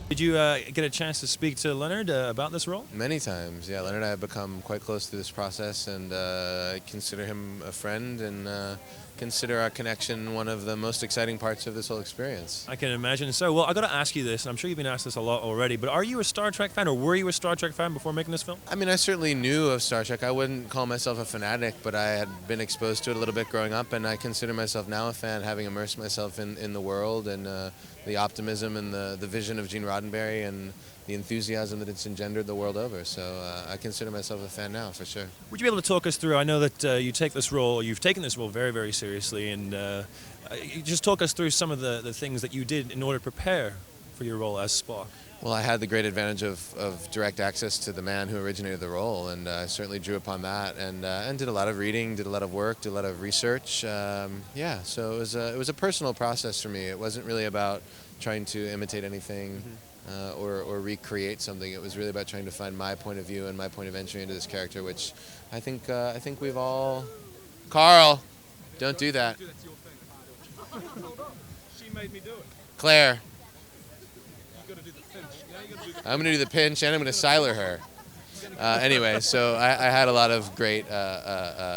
Did you get a chance to speak to Leonard about this role? Many times, yeah. Leonard and I have become quite close through this process, and I consider him a friend, and consider our connection one of the most exciting parts of this whole experience. I can imagine. So, well, I got to ask you this, and I'm sure you've been asked this a lot already, but are you a Star Trek fan, or were you a Star Trek fan before making this film? I mean, I certainly knew of Star Trek. I wouldn't call myself a fanatic, but I had been exposed to it a little bit growing up, and I consider myself now a fan, having immersed myself in the world and the optimism and the vision of Gene Roddenberry and the enthusiasm that it's engendered the world over. So I consider myself a fan now, for sure. Would you be able to talk us through? I know that you take this role, you've taken this role very, very seriously, and you just talk us through some of the things that you did in order to prepare for your role as Spock. Well, I had the great advantage of direct access to the man who originated the role, and I certainly drew upon that, and did a lot of reading, did a lot of work, did a lot of research. Yeah, so it was a personal process for me. It wasn't really about trying to imitate anything. Or recreate something. It was really about trying to find my point of view and my point of entry into this character, which I think we've all. Carl, don't do that. She made me do it. Claire, You got to do the pinch. I'm going to do the pinch and I'm going to siler her. Anyway, so I had a lot of great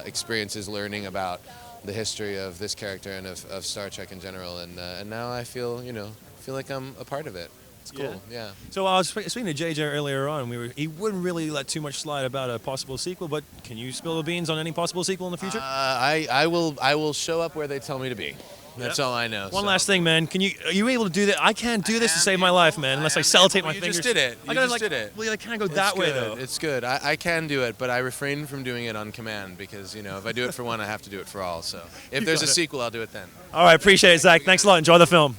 experiences learning about the history of this character and of Star Trek in general, and now I feel like I'm a part of it. It's cool, yeah. So I was speaking to JJ earlier on. He wouldn't really let too much slide about a possible sequel, but can you spill the beans on any possible sequel in the future? I will show up where they tell me to be. That's all I know. One last thing, man. Are you able to do that? I can't do this to save my life, man, unless I sellotape my fingers. You just did it. You just did it. Well, I can't go that way, though. It's good. I can do it, but I refrain from doing it on command because, if I do it for one, I have to do it for all. So if there's a sequel, I'll do it then. All right, appreciate it, Zach. Thanks a lot. Enjoy the film.